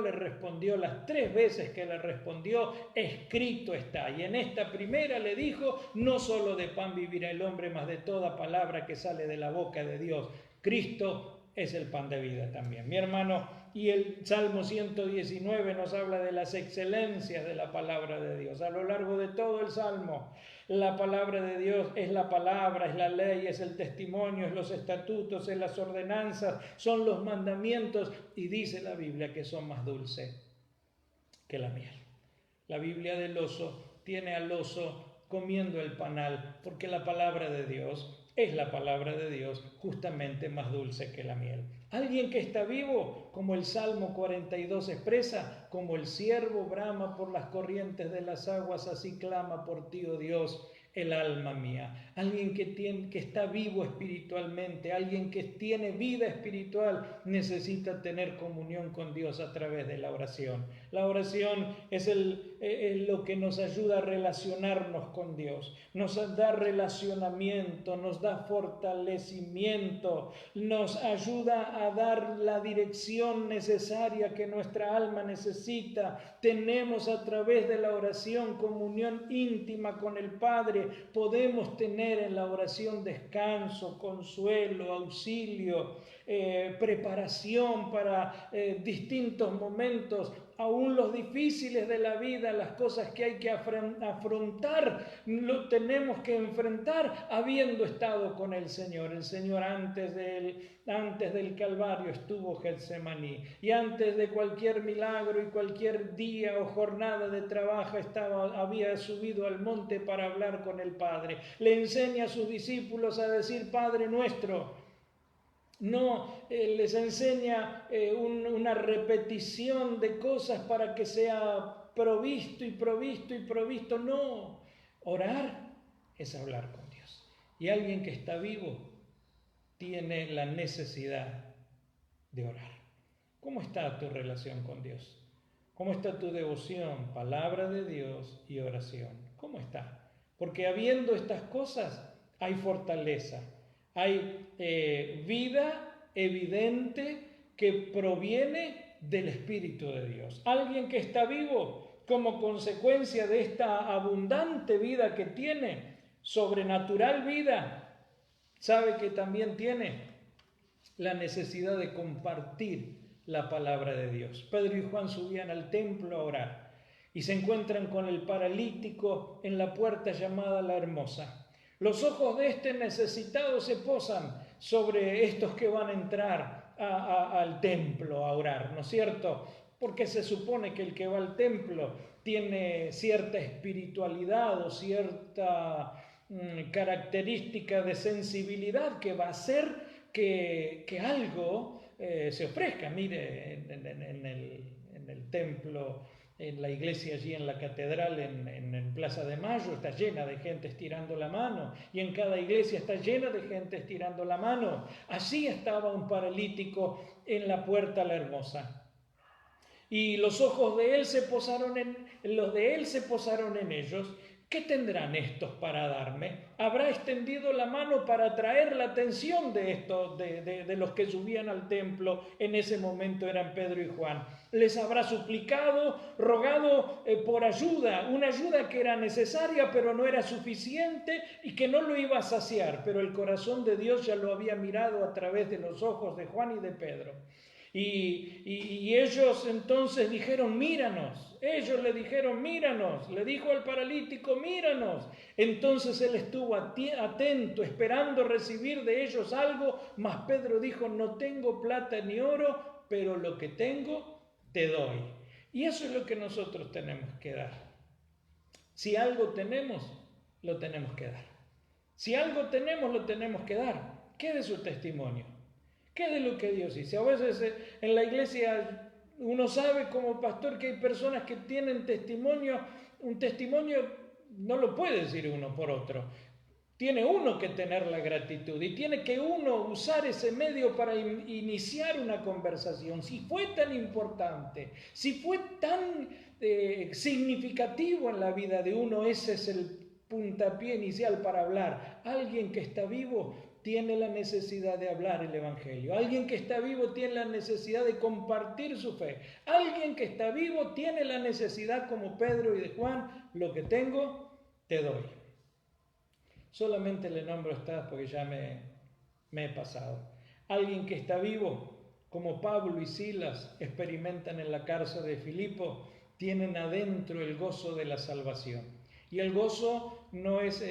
las 3 veces que le respondió: escrito está. Y en esta primera le dijo: no solo de pan vivirá el hombre, mas de toda palabra que sale de la boca de Dios. Cristo es el pan de vida también, mi hermano. Y el Salmo 119 nos habla de las excelencias de la palabra de Dios. A lo largo de todo el Salmo, la palabra de Dios es la palabra, es la ley, es el testimonio, es los estatutos, es las ordenanzas, son los mandamientos, y dice la Biblia que son más dulces que la miel. La Biblia del oso tiene al oso comiendo el panal, porque la palabra de Dios es la palabra de Dios, justamente más dulce que la miel. Alguien que está vivo, como el Salmo 42 expresa: como el ciervo brama por las corrientes de las aguas, así clama por ti, oh Dios, el alma mía. Alguien que está vivo espiritualmente, alguien que tiene vida espiritual, necesita tener comunión con Dios a través de la oración. La oración es lo que nos ayuda a relacionarnos con Dios, nos da relacionamiento, nos da fortalecimiento, nos ayuda a dar la dirección necesaria que nuestra alma necesita. Tenemos a través de la oración comunión íntima con el Padre. Podemos tener en la oración descanso, consuelo, auxilio, preparación para distintos momentos, aún los difíciles de la vida, las cosas que hay que afrontar, lo tenemos que enfrentar habiendo estado con el Señor. El Señor antes del Calvario estuvo Getsemaní, y antes de cualquier milagro y cualquier día o jornada de trabajo había subido al monte para hablar con el Padre. Le enseña a sus discípulos a decir Padre nuestro. No les enseña una repetición de cosas para que sea provisto y provisto y provisto. No, orar es hablar con Dios. Y alguien que está vivo tiene la necesidad de orar. ¿Cómo está tu relación con Dios? ¿Cómo está tu devoción, palabra de Dios y oración? ¿Cómo está? Porque habiendo estas cosas hay fortaleza. Hay vida evidente que proviene del Espíritu de Dios. Alguien que está vivo como consecuencia de esta abundante vida que tiene, sobrenatural vida, sabe que también tiene la necesidad de compartir la palabra de Dios. Pedro y Juan subían al templo a orar y se encuentran con el paralítico en la puerta llamada La Hermosa. Los ojos de este necesitado se posan sobre estos que van a entrar al templo a orar, ¿no es cierto? Porque se supone que el que va al templo tiene cierta espiritualidad o cierta característica de sensibilidad que va a hacer que algo se ofrezca. Mire, en el templo, en la iglesia allí en la catedral, en Plaza de Mayo, está llena de gente estirando la mano, y en cada iglesia está llena de gente estirando la mano. Así estaba un paralítico en la puerta La Hermosa. Y los ojos de él se posaron en ellos. ¿Qué tendrán estos para darme? Habrá extendido la mano para atraer la atención de los que subían al templo. En ese momento eran Pedro y Juan. Les habrá suplicado, rogado por ayuda, una ayuda que era necesaria pero no era suficiente y que no lo iba a saciar. Pero el corazón de Dios ya lo había mirado a través de los ojos de Juan y de Pedro. Y ellos entonces dijeron, míranos. Ellos le dijeron, míranos. Le dijo al paralítico, míranos. Entonces él estuvo atento, esperando recibir de ellos algo, mas Pedro dijo, no tengo plata ni oro, pero lo que tengo te doy. Y eso es lo que nosotros tenemos que dar. Si algo tenemos, lo tenemos que dar. Si algo tenemos, lo tenemos que dar. ¿Qué de su testimonio? ¿Qué de lo que Dios hizo? A veces en la iglesia uno sabe como pastor que hay personas que tienen testimonio, un testimonio no lo puede decir uno por otro. Tiene uno que tener la gratitud y tiene que uno usar ese medio para iniciar una conversación. Si fue tan importante, si fue tan significativo en la vida de uno, ese es el puntapié inicial para hablar. Alguien que está vivo tiene la necesidad de hablar el Evangelio. Alguien que está vivo tiene la necesidad de compartir su fe. Alguien que está vivo tiene la necesidad, como Pedro y de Juan, lo que tengo, te doy. Solamente le nombro estas porque ya me he pasado. Alguien que está vivo, como Pablo y Silas experimentan en la cárcel de Filipo, tienen adentro el gozo de la salvación. Y el gozo no es,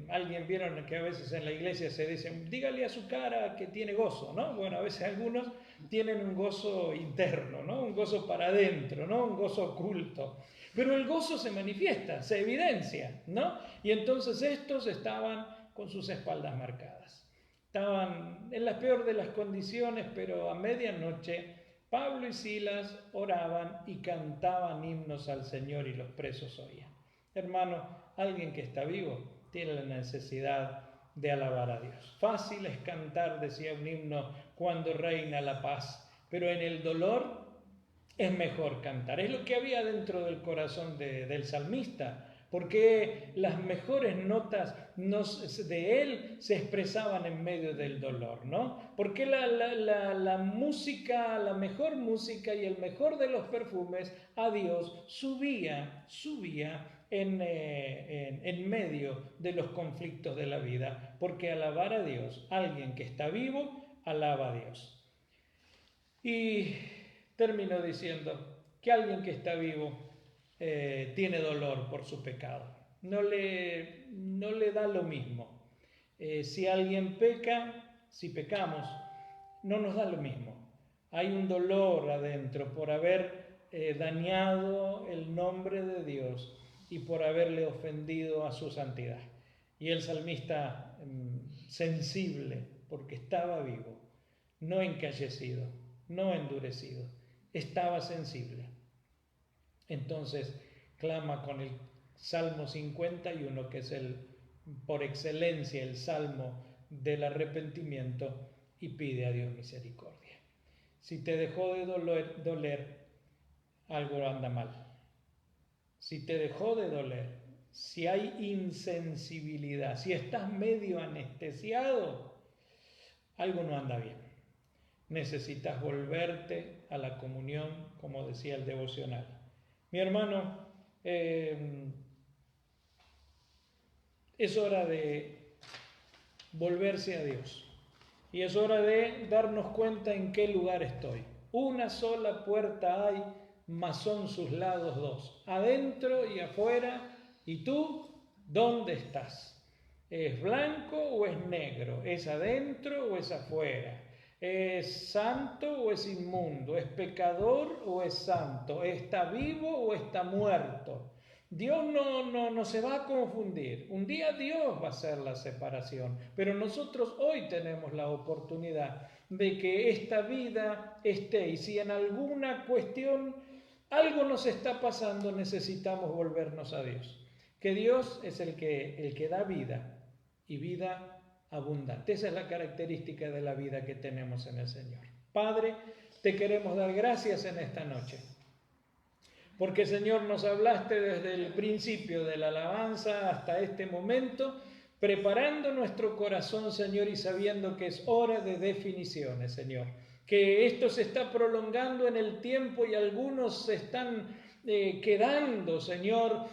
alguien vieron que a veces en la iglesia se dice, dígale a su cara que tiene gozo, ¿no? Bueno, a veces algunos tienen un gozo interno, ¿no? Un gozo para adentro, ¿no? Un gozo oculto. Pero el gozo se manifiesta, se evidencia, ¿no? Y entonces estos estaban con sus espaldas marcadas. Estaban en la peor de las condiciones, pero a medianoche Pablo y Silas oraban y cantaban himnos al Señor y los presos oían. Hermano, alguien que está vivo tiene la necesidad de alabar a Dios. Fácil es cantar, decía un himno, cuando reina la paz, pero en el dolor es mejor cantar. Es lo que había dentro del corazón del salmista, porque las mejores notas de él se expresaban en medio del dolor, ¿no? Porque la música, la mejor música y el mejor de los perfumes a Dios subía en medio de los conflictos de la vida, porque alabar a Dios, alguien que está vivo, alaba a Dios. Y termino diciendo que alguien que está vivo tiene dolor por su pecado. No le da lo mismo. Si alguien peca, si pecamos, no nos da lo mismo. Hay un dolor adentro por haber dañado el nombre de Dios y por haberle ofendido a su santidad. Y el salmista, sensible, porque estaba vivo, no encallecido, no endurecido, estaba sensible. Entonces clama con el Salmo 51, que es por excelencia el salmo del arrepentimiento, y pide a Dios misericordia. Si te dejó de doler, algo anda mal. Si te dejó de doler, si hay insensibilidad, si estás medio anestesiado, algo no anda bien. Necesitas volverte a la comunión, como decía el devocional. Mi hermano, Es hora de volverse a Dios. Y es hora de darnos cuenta en qué lugar estoy. Una sola puerta hay, mas son sus lados dos, adentro y afuera. ¿Y tú dónde estás? ¿Es blanco o es negro? ¿Es adentro o es afuera? ¿Es santo o es inmundo? ¿Es pecador o es santo? ¿Está vivo o está muerto? Dios no se va a confundir. Un día Dios va a hacer la separación, pero nosotros hoy tenemos la oportunidad de que esta vida esté, y si en alguna cuestión algo nos está pasando, necesitamos volvernos a Dios. Que Dios es el que da vida y vida abundante. Esa es la característica de la vida que tenemos en el Señor. Padre, te queremos dar gracias en esta noche. Porque, Señor, nos hablaste desde el principio de la alabanza hasta este momento, preparando nuestro corazón, Señor, y sabiendo que es hora de definiciones, Señor. Que esto se está prolongando en el tiempo y algunos se están quedando, Señor,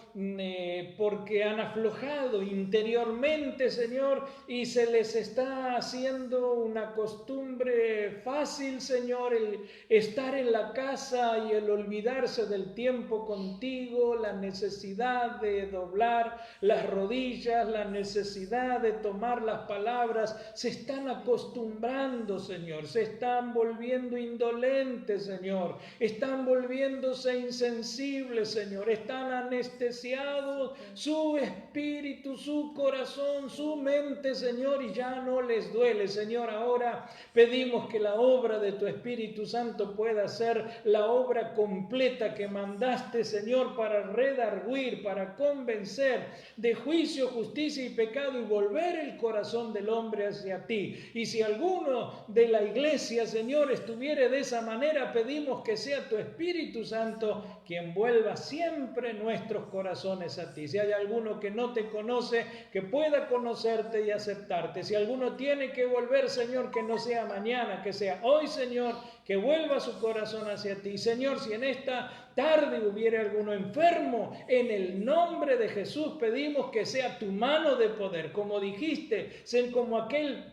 porque han aflojado interiormente, Señor, y se les está haciendo una costumbre fácil, Señor, el estar en la casa y el olvidarse del tiempo contigo, la necesidad de doblar las rodillas, la necesidad de tomar las palabras. Se están acostumbrando, Señor, se están volviendo indolentes, Señor, están volviéndose insensibles, Señor, están anestesiados su espíritu, su corazón, su mente, Señor, y ya no les duele, Señor. Ahora pedimos que la obra de tu Espíritu Santo pueda ser la obra completa que mandaste, Señor, para redarguir, para convencer de juicio, justicia y pecado y volver el corazón del hombre hacia ti. Y si alguno de la iglesia, Señor, estuviere de esa manera, pedimos que sea tu Espíritu Santo quien vuelva siempre nuestros corazones a ti. Si hay alguno que no te conoce, que pueda conocerte y aceptarte. Si alguno tiene que volver, Señor, que no sea mañana, que sea hoy, Señor, que vuelva su corazón hacia ti. Señor, si en esta tarde hubiera alguno enfermo, en el nombre de Jesús pedimos que sea tu mano de poder, como dijiste, como aquel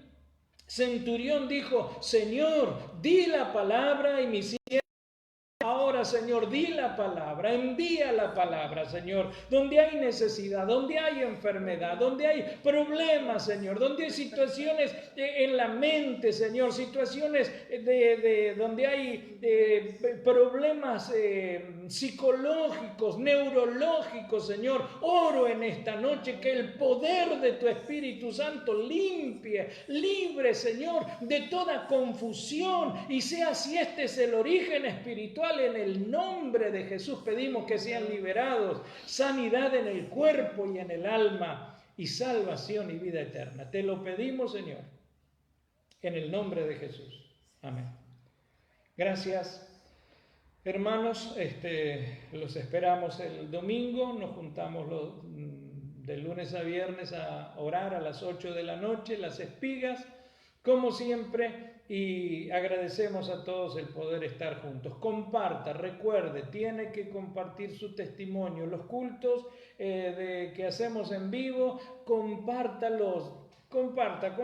centurión dijo: Señor, di la palabra y mi ahora, Señor, di la palabra, envía la palabra, Señor, donde hay necesidad, donde hay enfermedad, donde hay problemas, Señor, donde hay situaciones en la mente, Señor, situaciones donde hay problemas psicológicos, neurológicos, Señor. Oro en esta noche que el poder de tu Espíritu Santo limpie, libre, Señor, de toda confusión, y sea, si este es el origen espiritual, en el nombre de Jesús pedimos que sean liberados, sanidad en el cuerpo y en el alma, y salvación y vida eterna. Te lo pedimos, Señor, en el nombre de Jesús. Amén. Gracias, hermanos. Los esperamos el domingo. Nos juntamos de lunes a viernes a orar a las 8 de la noche, las espigas, como siempre. Y agradecemos a todos el poder estar juntos. Comparta, recuerde, tiene que compartir su testimonio. Los cultos que hacemos en vivo, compártalos. Comparta,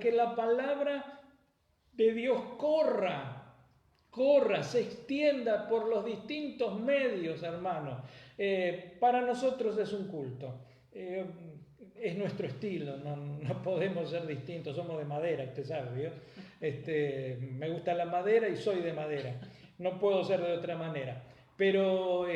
que la palabra de Dios corra, se extienda por los distintos medios, hermano. Para nosotros es un culto. Es nuestro estilo, no podemos ser distintos, somos de madera, usted sabe, ¿vio? Me gusta la madera y soy de madera, no puedo ser de otra manera. Pero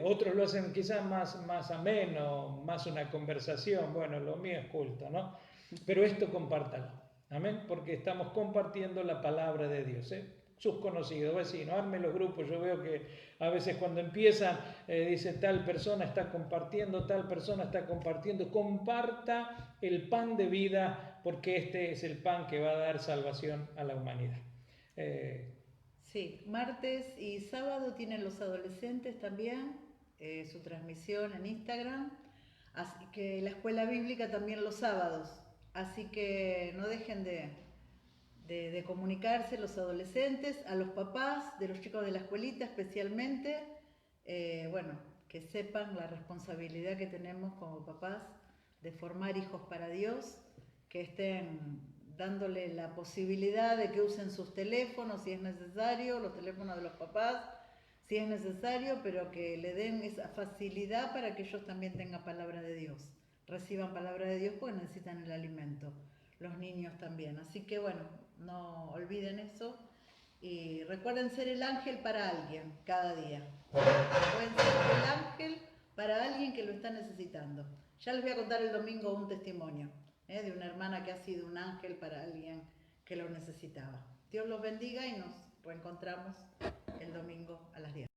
otros lo hacen quizás más ameno, más una conversación. Bueno, lo mío es culto, ¿no? Pero esto compártalo, amén, porque estamos compartiendo la palabra de Dios, sus conocidos, vecinos, arme los grupos. Yo veo que a veces cuando empiezan, dice tal persona está compartiendo, comparta el pan de vida, porque este es el pan que va a dar salvación a la humanidad. Sí, martes y sábado tienen los adolescentes también su transmisión en Instagram, así que la escuela bíblica también los sábados, así que no dejen de comunicarse los adolescentes, a los papás de los chicos de la escuelita especialmente, bueno, que sepan la responsabilidad que tenemos como papás de formar hijos para Dios, que estén dándole la posibilidad de que usen sus teléfonos si es necesario, los teléfonos de los papás si es necesario, pero que le den esa facilidad para que ellos también tengan palabra de Dios, reciban palabra de Dios porque necesitan el alimento, los niños también. Así que bueno, no olviden eso y recuerden ser el ángel para alguien cada día. Pueden ser el ángel para alguien que lo está necesitando. Ya les voy a contar el domingo un testimonio de una hermana que ha sido un ángel para alguien que lo necesitaba. Dios los bendiga y nos reencontramos el domingo a las 10.